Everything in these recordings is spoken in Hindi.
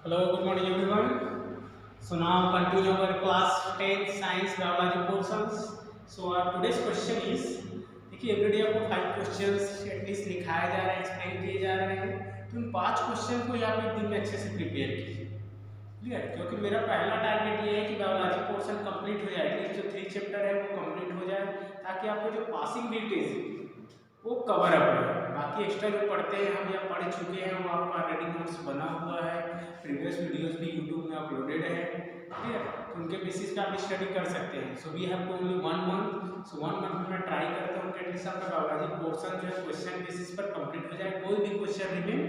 Hello, good morning everyone. So now continue our class 10 science biology portions. So our today's question is, देखिए एवरीडे आपको 5 क्वेश्चंस एटलीस्ट लिखाया जा रहा है, एक्सप्लेन किए जा रहे हैं, तो उन 5 क्वेश्चन को आप एक दिन में अच्छे से प्रिपेयर कीजिए। क्लियर? क्योंकि मेरा पहला टारगेट ये है कि बायोलॉजी पोर्शन कंप्लीट हो जाए, एटलीस्ट जो 3 चैप्टर है वो कंप्लीट हो जाए, ताकि आपको जो पासिंग वेटेज वो कवर अप रहे। बाकी एक्स्ट्रा जो पढ़ते हैं हम या पढ़ चुके हैं वो आपका ऑलरेडी नोट्स बना हुआ है, प्रीवियस वीडियोस भी यूट्यूब में अपलोडेड है। ठीक है, तो उनके बेसिस पे आप स्टडी कर सकते हैं। So we have to only 1 month. So 1 month में मैं ट्राई करता हूँ कि एटलीस्ट आपका बायोलॉजी पोर्शन जो है क्वेश्चन बेसिस पर कंप्लीट हो जाए, कोई भी क्वेश्चन रिमेन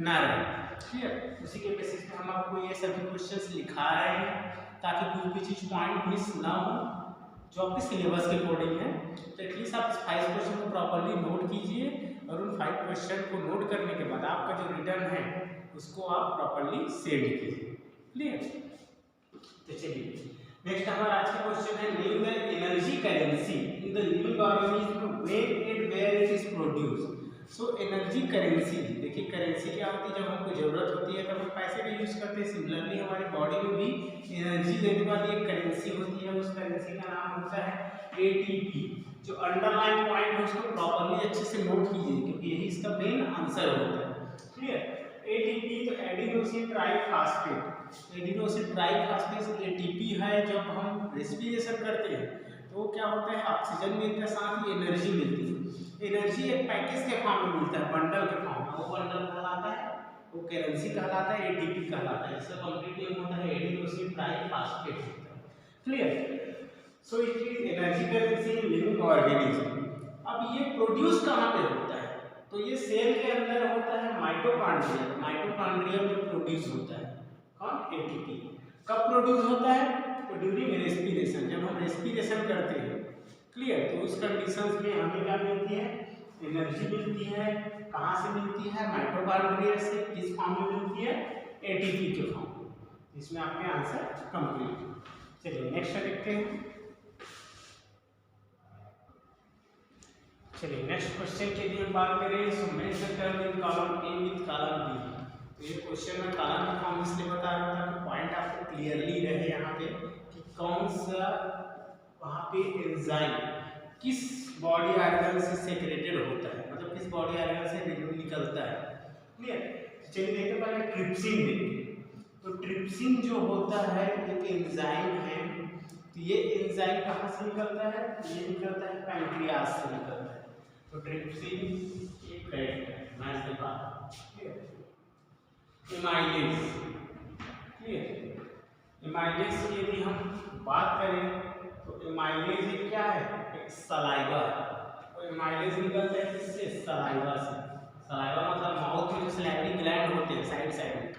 ना रहे। ठीक है, उसी के बेसिस पे हम आपको ये सभी क्वेश्चंस लिखा रहे हैं, ताकि कोई भी चीज पॉइंट मिस ना हो जो आपके सिलेबस के अकॉर्डिंग है। तो एटलीस्ट आप इस 5 क्वेश्चन को प्रॉपर्ली नोट कीजिए, और उन 5 क्वेश्चन को नोट करने के बाद आपका जो रिटर्न है उसको आप प्रॉपर्ली सेव कीजिए। क्लियर? तो चलिए नेक्स्ट हमारा आज का क्वेश्चन है, name the energy currency in the living organism when and where it is produced. So energy currency, देखिए करेंसी क्या होती है, जब हमको जरूरत होती है तब हम पैसे का यूज करते हैं। सिमिलरली हमारी बॉडी में भी एनर्जी देने वाली एक करेंसी होती है, उस करेंसी का नाम होता है एटीपी। जो अंडरलाइन पॉइंट है उसको प्रॉपर्ली अच्छे से नोट कीजिए, क्योंकि यही इसका मेन आंसर होता है। क्लियर? एटीपी तो adenosine triphosphate, adenosine triphosphate ATP है। जब हम रेस्पिरेशन करते हैं तो क्या होता है, ऑक्सीजन मिलता है, साथ ही एनर्जी मिलती है। एनर्जी एक पैकेज के फॉर्म में मिलता है, बंडल के फॉर्म में, वो बंडल कहलाता है, वो करेंसी कहलाता है, एटीपी कहलाता है। इसका कंप्लीट नेम होता है adenosine triphosphate. Clear? So it is energy currency in living organism. अब ये प्रोड्यूस कहाँ पे होता है, तो ये सेल के अंदर होता है माइटोकॉन्ड्रिया। माइटोकॉन्ड्रिया में प्रोड्यूस होता है कौन, एटीपी। कब प्रोड्यूस होता है, तो ड्यूरिंग रेस्पिरेशन, जब हम रेस्पिरेशन करते हैं। क्लियर? तो उस कंडीशंस में हमें क्या मिलती है, एनर्जी मिलती है। कहाँ से मिलती है, माइटोकॉन्ड्रिया से। किस फॉर्म में मिलती है, एटीपी के फॉर्म में। इसमें आपके आंसर कंप्लीट। चलिए नेक्स्ट देखते हैं। चलिए नेक्स्ट क्वेश्चन के लिए हम बात करें। So mention term in column A with column B. तो ये क्वेश्चन में कॉलम का फॉर्म इसलिए बता रहा था कि पॉइंट आपको क्लियरली रहे यहाँ पे कि कौन सा वहाँ पे एंजाइम किस बॉडी ऑर्गन से सेक्रेटेड होता है, मतलब किस बॉडी ऑर्गन से निकलता है। क्लियर? चलिए देखते पहले ट्रिप्सिन देखते। तो ट्रिप्सिन जो होता है एक एंजाइम है। तो ये एंजाइम कहाँ से निकलता है, ये निकलता है पैंक्रियास से निकलता है। तो ट्रिप्सिन एक करेक्ट है, मैच के बाद। Amylase, clear? एमाइलेज की यदि हम बात करें तो एमाइलेज क्या है, एक सलाइवा है। तो एमाइलेज निकलता है किससे, सलाइवा से। सलाइवा मतलब माउथ में जो सलाइवरी ग्लैंड होते हैं साइड साइड में,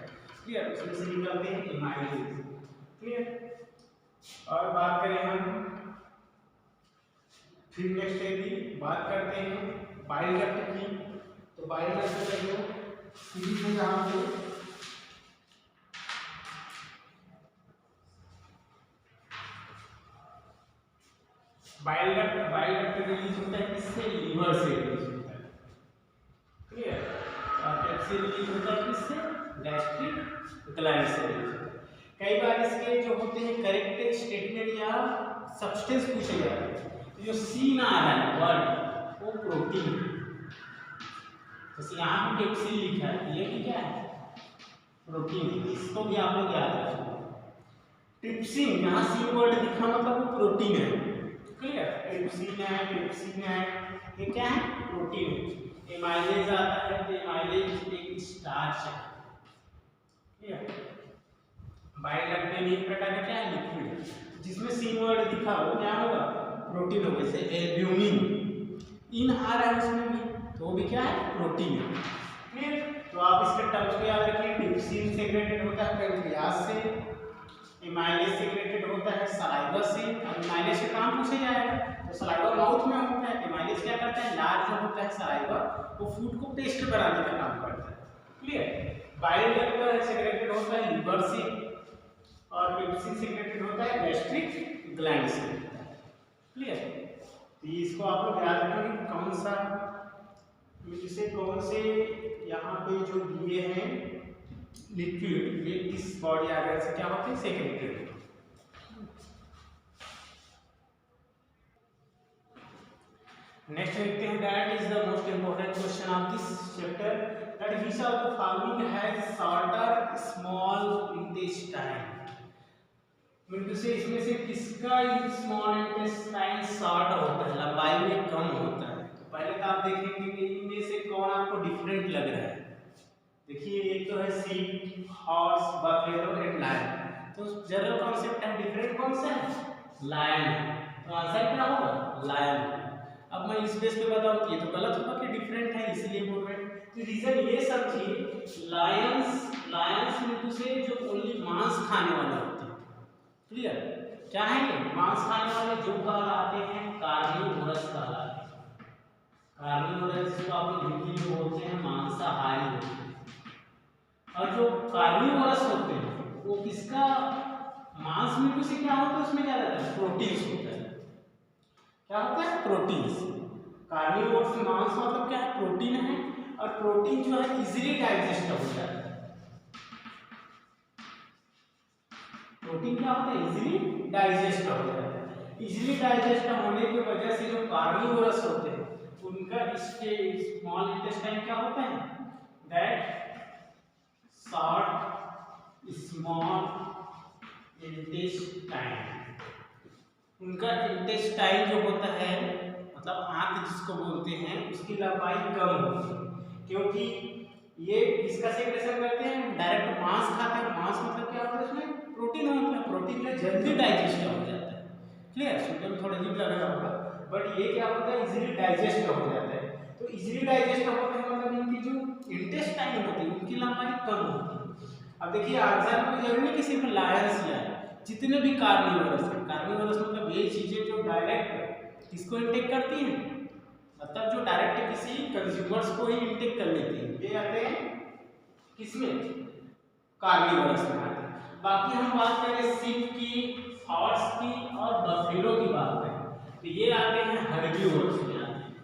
क्लियर, उसमें से निकलते हैं एमाइलेज। क्लियर? और बात करें हम फिर नेक्स्ट यदि बात करते हैं बाइल डक्ट की, तो बाइल डक्ट का जो सीरीज है यहाँ पे बाइल डक्ट रिलीज होता है किससे, लीवर से रिलीज होता है। क्लियर? और पेप्सी रिलीज होता है किससे, गैस्ट्रिक ग्लैंड से रिलीज होता है। कई बार इसके जो होते हैं करेक्ट स्टेटमेंट या सब्सटेंस पूछे जाते हैं। जो सी ना आ रहा है वर्ड, वो प्रोटीन है। जैसे यहाँ पे पेप्सी लिखा है, ये भी क्या है, प्रोटीन है। इसको भी आप लोग याद रखें। ट्रिप्सिन, यहाँ सी वर्ड दिखा मतलब वो प्रोटीन है। क्लियर? ट्रिप्सिन है, ट्रिप्सिन है, ये क्या है, प्रोटीन है। एमाइलेज आता है तो एमाइलेज एक स्टार्च है। क्लियर? बाइल डक्ट में एक प्रकार का क्या है, लिक्विड है, जिसमें सी वर्ड दिखा वो क्या होगा, प्रोटीन होगा। जैसे एल्ब्यूमिन इन आ रहा है उसमें भी, तो वो भी क्या है, प्रोटीन है। क्लियर? तो आप इसके टर्म्स को याद रखिए। ट्रिप्सिन सेक्रेटेड होता है पैंक्रियास से, एमाइलेज सेक्रेटेड होता है सलाइवा से। अब एमाइलेज से काम पूछे जाएगा तो सलाइवा माउथ में होता है, एमाइलेज क्या करता है, लार्ज जो होता है सलाइवा, वो फूड को पेस्ट बनाने का काम करता है। क्लियर? बाइल डक्ट सेक्रेटेड होता है लीवर से, और पेप्सिन सेक्रेटेड होता है गैस्ट्रिक ग्लैंड से। क्लियर? तो इसको आप लोग याद रखेंगे कौन सा, जिसे कौन से यहाँ पे जो दिए हैं लिक्विड ये किस बॉडी ऑर्गन से क्या होते हैं, सेक्रेटेड। नेक्स्ट देखते हैं, that is the most important question of this chapter, that which of the following has shorter small intestine. Mean to say इसमें से किसका स्मॉल इंटेस्टाइन शॉर्ट होता है, लंबाई में कम होता है। तो पहले तो आप देखेंगे कि इनमें से कौन आपको डिफरेंट लग रहा है। देखिए एक तो है sheep, horse, buffalo and lion. तो जनरल कॉन्सेप्ट है, डिफरेंट कौन सा है, लायन। तो आंसर क्या होगा, लायन। अब मैं इस बेस पे बताऊं कि ये तो गलत होगा कि डिफरेंट है, इसलिए बोल रहे हैं। तो रीजन ये समझिए, लायंस मीन से जो ओनली मांस खाने वाले होते हैं, क्लियर, क्या है ये मांस खाने वाले, जो कहलाते हैं कार्निवोरस कहलाते हैं। कार्निवोरस जिसको आप हिंदी में बोलते हैं मांसाहारी होते हैं। और जो कार्निवोरस होते हैं वो किसका मांस मीट से क्या होता है, उसमें क्या रहता है, प्रोटीन्स होता है। क्या होता है, प्रोटीन्स। कार्निवोरस मांस मतलब क्या है, प्रोटीन है, और प्रोटीन जो है इजीली डाइजेस्ट हो जाता है। प्रोटीन क्या होता है, इजीली डाइजेस्ट हो जाता है। इजीली डाइजेस्ट होने की वजह से जो कार्निवोरस होते हैं उनका इसके स्मॉल इंटेस्टाइन क्या होता है, दैट शॉर्ट स्मॉल इंटेस्टाइन। उनका इंटेस्टाइन जो होता है, मतलब आंत जिसको बोलते हैं, उसकी लंबाई कम होती है, क्योंकि ये किसका सेक्रेशन करते हैं, डायरेक्ट मांस खाते हैं। मांस मतलब क्या होता है, उसमें प्रोटीन होता है, प्रोटीन जो जल्दी डाइजेस्ट हो जाता है। क्लियर, सुनने में थोड़ा अजीब लग रहा होगा, बट ये क्या होता है, इजीली डाइजेस्ट हो जाता है। तो इजीली डाइजेस्ट होता है मतलब इनकी जो इंटेस्टाइन होती है उनकी लंबाई कम होती है। अब देखिए एग्जाम्पल में जरूरी नहीं कि सिर्फ लायंस या जितने भी कार्निवोरस है, कार्निवोरस मतलब ये चीजें जो डायरेक्ट किसको इंटेक करती हैं, मतलब जो डायरेक्ट किसी कंज्यूमर्स को ही इंटेक कर लेती है, ये आते हैं किसमें, कार्निवोरस में आते हैं। बाकी हम बात करें शीप की, हॉर्स की और बफेलो की बात करें, तो ये आते हैं हर्बीवोरस में आते हैं।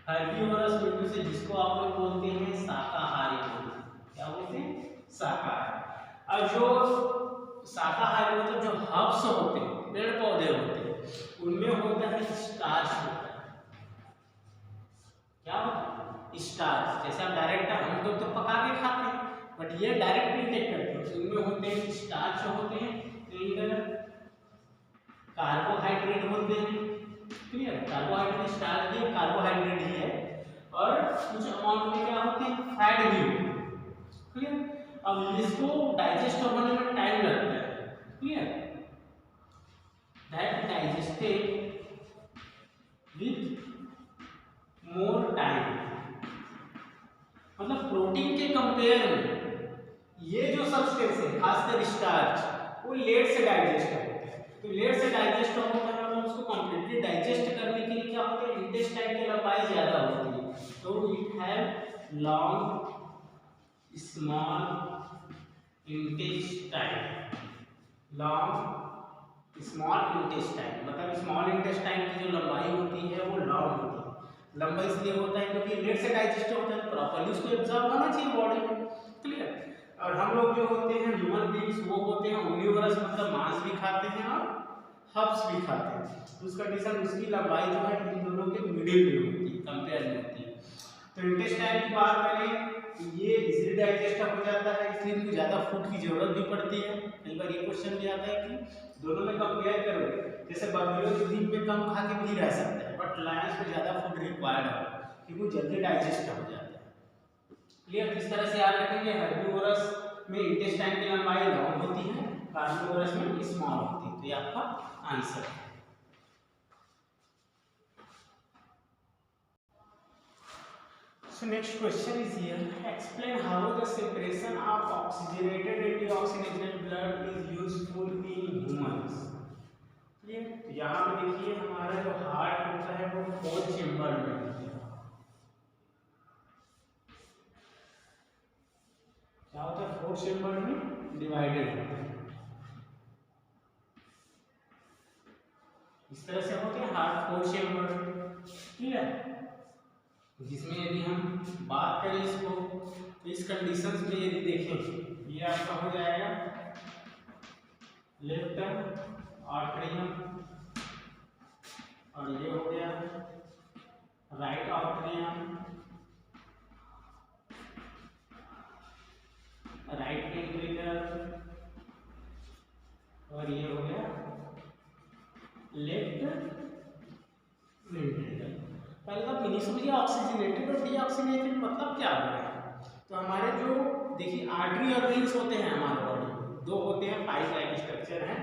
हर्बीवोरस में से जिसको आप लोग बोलते हैं शाकाहारी, क्या बोलते हैं, शाकाहारी। और जो शाकाहारी मतलब जो हर्ब्स होते हैं, पेड़ पौधे होते हैं, उनमें होता है स्टार्च होता है। क्या होता है, स्टार्च। जैसे हम डायरेक्ट हम लोग तो पका के खाते हैं, बट ये डायरेक्ट इंटेक करते हैं, तो उनमें होते हैं स्टार्च होते हैं। तो इधर कार्बोहाइड्रेट होते हैं, क्लियर, कार्बोहाइड्रेट स्टार्च भी कार्बोहाइड्रेट ही है, और कुछ अमाउंट में क्या होते हैं, फैट भी होते हैं, क्लियर। अब इसको डाइजेस्ट होने में टाइम लगता है, clear, that digested with more time. मतलब प्रोटीन के कंपेयर में ये जो सब्सटेंस है, खासकर स्टार्च, वो लेट से डाइजेस्ट होता है। तो लेट से डाइजेस्ट होता है मतलब उसको कंप्लीटली डाइजेस्ट करने के लिए क्या होता है, इंटेस्टाइन की लंबाई ज्यादा होती है। तो it have long small intestine, long small intestine, मतलब स्मॉल इंटेस्टाइन की जो लंबाई होती है वो लॉन्ग होती है। लंबा इसलिए होता है क्योंकि लेट से डाइजेस्ट होता है, प्रॉपर्ली उसको एब्जॉर्ब होना चाहिए बॉडी में, क्लियर। और हम लोग जो होते हैं ह्यूमन बीइंग्स, वो होते हैं ओमनिवोरस, मतलब मांस भी खाते हैं और हर्ब्स भी खाते हैं। तो उस कंडीशन उसकी लंबाई जो है इन दोनों के मिडिल में होती है, कंपेयर में होती है। तो इंटेस्टाइन की बात करें तो ये इजीली डाइजेस्ट हो जाता है, इसलिए इनको ज़्यादा फूड की जरूरत भी पड़ती है। कई बार ये क्वेश्चन भी आता है कि दोनों में कंपेयर करोगे, जैसे बफेलो दिन में कम खा के भी रह सकता है, बट लायंस में ज़्यादा फूड रिक्वायर्ड है क्योंकि वो जल्दी डाइजेस्ट हो जाता है। क्लियर, किस तरह से याद रखेंगे, हर्बीवोरस में इंटेस्टाइन की लंबाई लॉन्ग होती है, कार्निवोरस में स्मॉल होती है। तो ये आपका आंसर है। So next question is here. Explain how the separation of oxygenated and deoxygenated blood is useful in humans. Clear, तो यहाँ पे देखिए हमारा जो हार्ट होता है वो 4 चेम्बर में होता है। क्या होता है, 4 चेम्बर में डिवाइडेड होता है। इस तरह से होते हैं हार्ट 4 चेम्बर, क्लियर। जिसमें यदि हम बात करें इसको, तो इस कंडीशंस में यदि देखें, ये आपका हो जाएगा लेफ्ट आर्टरियम और ये हो गया राइट आर्टरियम, राइट वेंट्रिकल और ये हो गया लेफ्ट वेंट्रिकल। पहले तो आप समझिए ऑक्सीजनेटेड और डीऑक्सीजनेटेड मतलब क्या हो रहा है। तो हमारे जो देखिए आर्टरी और वेन्स होते हैं हमारे बॉडी में, दो होते हैं, पाइप लाइक स्ट्रक्चर है।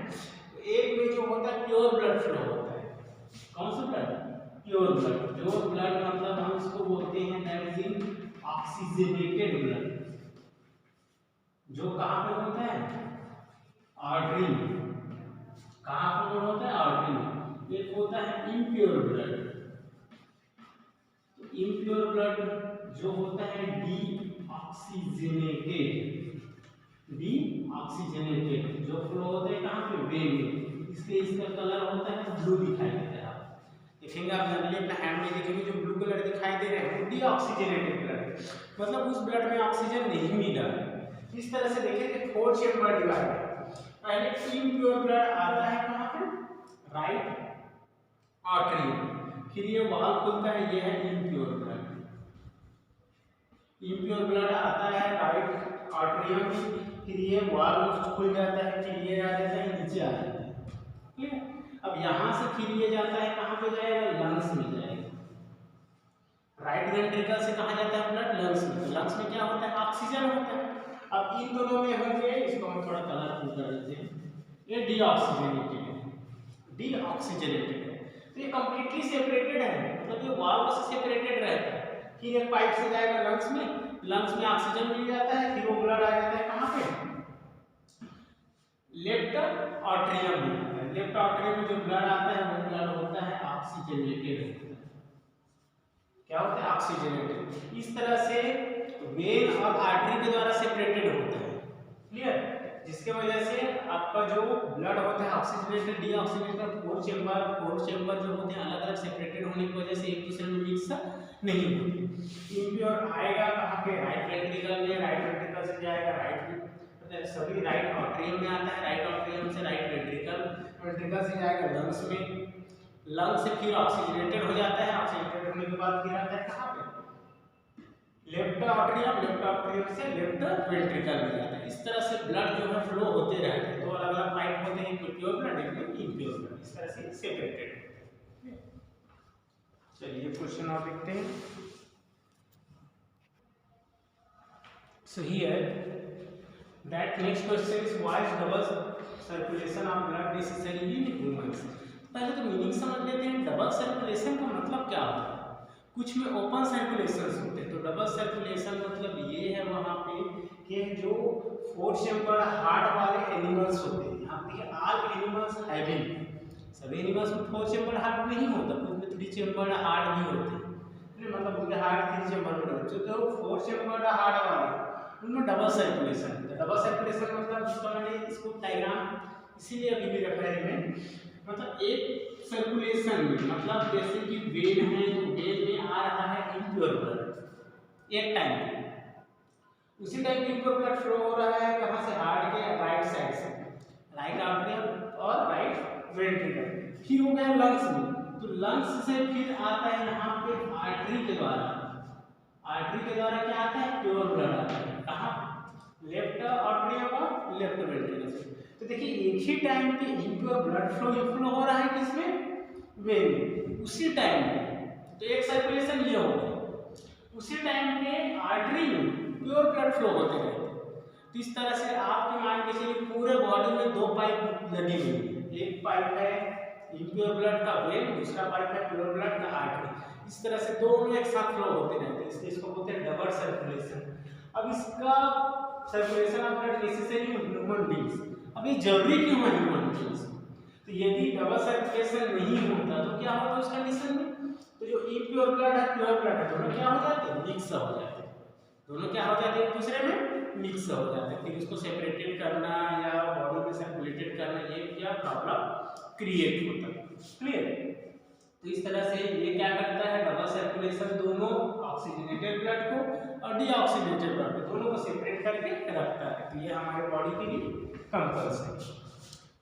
तो एक में जो होता है प्योर ब्लड फ्लो होता है। कौन सा blood? Pure blood. Pure blood मतलब हम इसको बोलते हैं दैट इज ऑक्सीजनेटेड ब्लड, जो कहाँ पे होता है? आर्टरी में। कहाँ पे होता है? आर्टरी में। एक होता है इम्प्योर ब्लड। तो इम्प्योर ब्लड जो होता है डीऑक्सीजनेटेड जो फ्लो होता है कहाँ पे? वेन में। इसलिए इसका कलर होता है ब्लू दिखाई देता है। आप देखेंगे, आप जनरली अपना हैंड में देखेंगे जो ब्लू कलर दिखाई दे रहे हैं डीऑक्सीजनेटेड ब्लड, मतलब उस ब्लड में ऑक्सीजन नहीं मिला है। इस तरह से देखेंगे 4 चेम्बर डिवाइड है। पहले इम्प्योर ब्लड आता है कहाँ पे? राइट आर्टरी में। फिर ये वाल्व खुलता है, ये है इम्प्योर ब्लड। इम्प्योर ब्लड आता है राइट आर्टरियम में, फिर ये वाल्व खुल जाता है, फिर ये आ जाता है, नीचे आ जाता है। ठीक है। अब यहाँ से फिर ये जाता है कहाँ पे जाएगा? लंग्स में जाएगा। राइट वेंट्रिकल से कहाँ जाता है ब्लड? लंग्स में। लंग्स में क्या होता है? ऑक्सीजन होता है। अब इन दोनों में होंगे, इसको हम थोड़ा कलरफुल कर देते हैं, ये डीऑक्सीजनेटेड है। डीऑक्सीजनेटेड है तो ये कंप्लीटली सेपरेटेड है, मतलब ये वाल्व से सेपरेटेड रहता है। फिर एक पाइप से जाएगा लंग्स में, लंग्स में ऑक्सीजन मिल जाता है, फिर वो ब्लड आ जाता है कहाँ पे? लेफ्ट आर्टरियम में आता है। लेफ्ट आर्टरियम में जो ब्लड आता है वो ब्लड होता है ऑक्सीजनेटेड। क्या होता है? ऑक्सीजनेटेड। इस तरह से वेन और आर्टरी के द्वारा सेपरेटेड होता है। क्लियर? जिसके वजह से आपका जो ब्लड होता है ऑक्सीजनेटेड डीऑक्सीजनेटेड, 4 चेंबर जो होते हैं अलग अलग सेपरेटेड होने की वजह से एक दूसरे में मिक्स नहीं होते। इम्प्योर आएगा कहाँ पे? राइट वेंट्रिकल में। राइट वेंट्रिकल से जाएगा राइट, सभी राइट आर्टरियम में आता है। राइट आर्टरियम से राइट वेंट्रिकल, वेंट्रिकल से जाएगा लंग्स में, लंग्स से फिर ऑक्सीजनेटेड हो जाता है। ऑक्सीजनेटेड होने के बाद फिर आता है कहाँ पे? Left atrium. लेफ्ट आर्टरियम से लेफ्ट वेंट्रिकल में जाता है। इस तरह से ब्लड जो है फ्लो होते रहते हैं। दो अलग अलग पाइप होते हैं, एक प्योर ब्लड, एक इम्प्योर ब्लड, इस तरह से सेपरेटेड। चलिए क्वेश्चन और देखते हैं। So here that next question is why is double circulation of blood necessary in humans? पहले तो मीनिंग समझ लेते हैं। डबल सर्कुलेशन का मतलब क्या होता है? कुछ में ओपन सर्कुलेशन होते हैं। तो डबल सर्कुलेशन मतलब ये है वहाँ पे कि जो 4 चेम्बर हार्ट वाले एनिमल्स होते हैं, यहाँ देखिए ऑल एनिमल्स हैविंग, सभी एनिमल्स में 4 चेम्बर हार्ट नहीं होता, कुछ में 3 चेम्बर हार्ट भी होते हैं। मतलब उनके हार्ट 3 चेम्बर में होते हैं। तो 4 चेम्बर हार्ट वाले उनमें डबल सर्कुलेशन होता है। डबल सर्कुलेशन मतलब जिसका मैंने इसको डायग्राम इसीलिए अभी भी रखा है में, मतलब एक सर्कुलेशन में, मतलब जैसे कि वेन है तो वेन में आ रहा है इम्प्योर ब्लड एक टाइम पे, उसी टाइम इम्प्योर ब्लड फ्लो हो रहा है कहाँ से? हार्ट के राइट साइड से, राइट आर्टरियम और राइट वेंट्रिकल। फिर हो गया लंग्स में, तो लंग्स से फिर आता है यहाँ पे आर्टरी के द्वारा। आर्टरी के द्वारा क्या आता है? प्योर ब्लड आता है। कहाँ? लेफ्ट आर्टरियम और लेफ्ट वेंट्रिकल से। तो देखिए एक ही टाइम पे इम्प्योर ब्लड फ्लो हो रहा है किसमें? वेन में, उसी टाइम पे। तो एक सर्कुलेशन ये हो गया। उसी टाइम पे आर्टरी में प्योर ब्लड फ्लो होते रहते हैं। तो इस तरह से आपके मान के चलिए पूरे बॉडी में 2 पाइप लगी हुई है। एक पाइप है इम्प्योर ब्लड का वेन, दूसरा पाइप है प्योर ब्लड का आर्टरी। इस तरह से दोनों एक साथ फ्लो होते रहते हैं, इसलिए इसको बोलते हैं डबल सर्कुलेशन। अब इसका circulation of blood necessary in human beings. अब ये जरूरी क्यों है ह्यूमन बीइंग्स? तो यदि डबल सर्कुलेशन नहीं होता तो क्या होता उस कंडीशन में? तो जो इम्प्योर ब्लड है प्योर ब्लड है दोनों क्या हो जाते हैं? मिक्स हो जाते हैं। दोनों क्या हो जाते हैं? एक दूसरे में मिक्स हो जाते हैं। फिर इसको सेपरेटेड करना या बॉडी में सर्कुलेटेड करना, ये क्या प्रॉब्लम क्रिएट होता है। क्लियर? तो इस तरह से ये क्या करता है, डबल सर्कुलेशन दोनों ऑक्सीजनेटेड ब्लड को और डीऑक्सीजनेटेड ब्लड को दोनों को सेपरेट करके रखता है। तो ये हमारे बॉडी के लिए कंपल्सरी।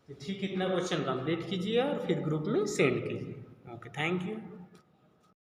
तो ठीक, इतना क्वेश्चन कंप्लीट कीजिए और फिर ग्रुप में सेंड कीजिए। Okay, thank you.